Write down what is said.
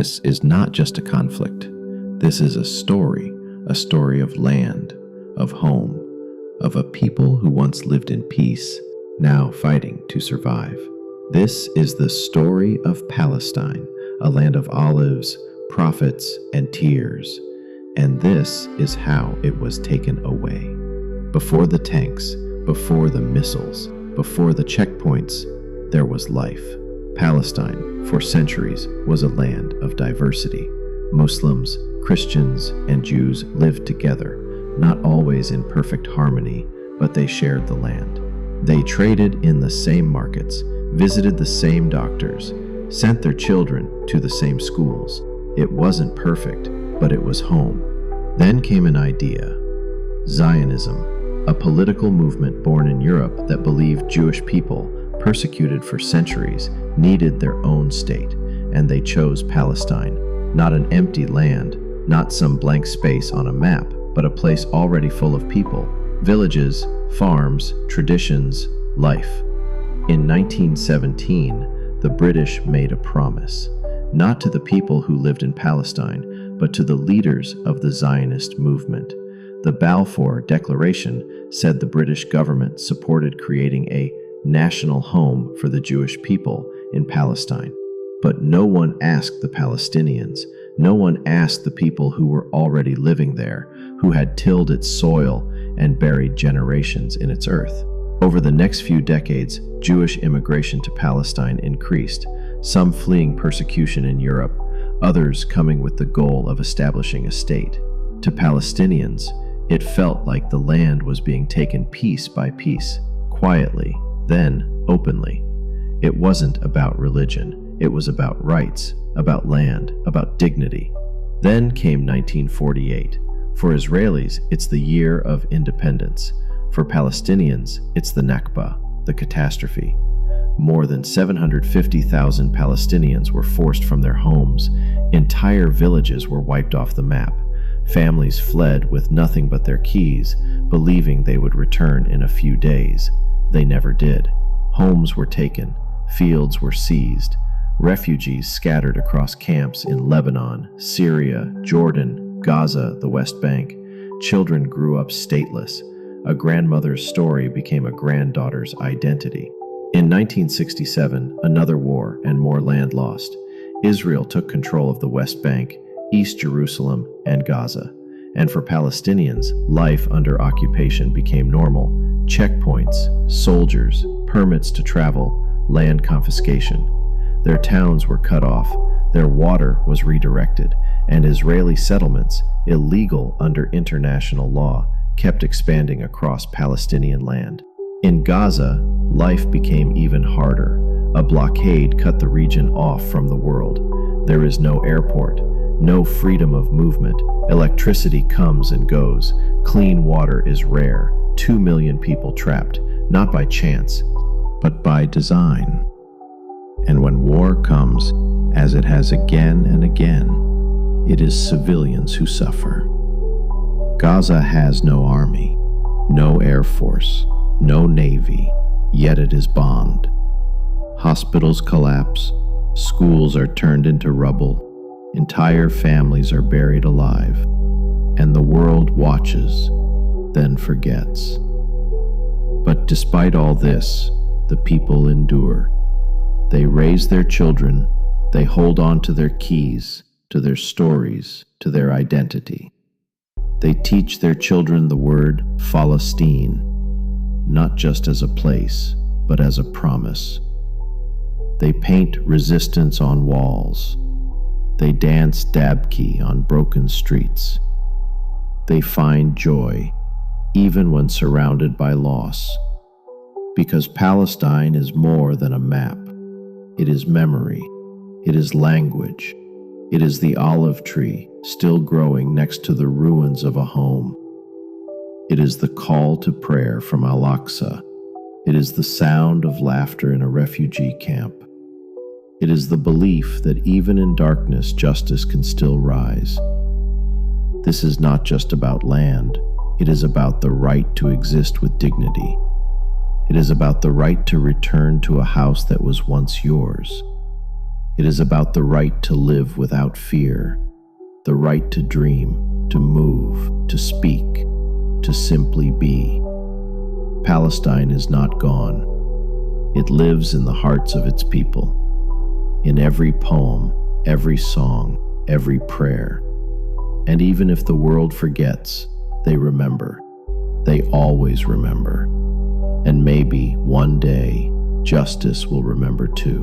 This is not just a conflict. This is a story of land, of home, of a people who once lived in peace, now fighting to survive. This is the story of Palestine, a land of olives, prophets, and tears. And this is how it was taken away. Before the tanks, before the missiles, before the checkpoints, there was life. Palestine, for centuries, was a land of diversity. Muslims, Christians, and Jews lived together, not always in perfect harmony, but they shared the land. They traded in the same markets, visited the same doctors, sent their children to the same schools. It wasn't perfect, but it was home. Then came an idea: Zionism, a political movement born in Europe that believed Jewish people, persecuted for centuries, needed their own state, and they chose Palestine. Not an empty land, not some blank space on a map, but a place already full of people, villages, farms, traditions, life. In 1917, the British made a promise, not to the people who lived in Palestine, but to the leaders of the Zionist movement. The Balfour Declaration said the British government supported creating a national home for the Jewish people in Palestine. But no one asked the Palestinians. No one asked the people who were already living there, who had tilled its soil and buried generations in its earth. Over the next few decades, Jewish immigration to Palestine increased, some fleeing persecution in Europe, others coming with the goal of establishing a state. To Palestinians, it felt like the land was being taken piece by piece, quietly, then openly. It wasn't about religion. It was about rights, about land, about dignity. Then came 1948. For Israelis, it's the year of independence. For Palestinians, it's the Nakba, the catastrophe. More than 750,000 Palestinians were forced from their homes. Entire villages were wiped off the map. Families fled with nothing but their keys, believing they would return in a few days. They never did. Homes were taken. Fields were seized. Refugees scattered across camps in Lebanon, Syria, Jordan, Gaza, the West Bank. Children grew up stateless. A grandmother's story became a granddaughter's identity. In 1967, another war and more land lost. Israel took control of the West Bank, East Jerusalem, and Gaza. And for Palestinians, life under occupation became normal. Checkpoints, soldiers, permits to travel, land confiscation. Their towns were cut off, their water was redirected, and Israeli settlements, illegal under international law, kept expanding across Palestinian land. In Gaza, life became even harder. A blockade cut the region off from the world. There is no airport, no freedom of movement. Electricity comes and goes. Clean water is rare. 2 million people trapped, not by chance, but by design. And when war comes, as it has again and again, it is civilians who suffer. Gaza has no army, no air force, no navy, yet it is bombed. Hospitals collapse, schools are turned into rubble, entire families are buried alive, and the world watches, then forgets. But despite all this, the people endure. They raise their children, they hold on to their keys, to their stories, to their identity. They teach their children the word Palestine, not just as a place, but as a promise. They paint resistance on walls. They dance dabki on broken streets. They find joy, even when surrounded by loss. Because Palestine is more than a map. It is memory. It is language. It is the olive tree still growing next to the ruins of a home. It is the call to prayer from Al-Aqsa. It is the sound of laughter in a refugee camp. It is the belief that even in darkness, justice can still rise. This is not just about land. It is about the right to exist with dignity. It is about the right to return to a house that was once yours. It is about the right to live without fear, the right to dream, to move, to speak, to simply be. Palestine is not gone. It lives in the hearts of its people, in every poem, every song, every prayer. And even if the world forgets, they remember. They always remember. And maybe one day, justice will remember too.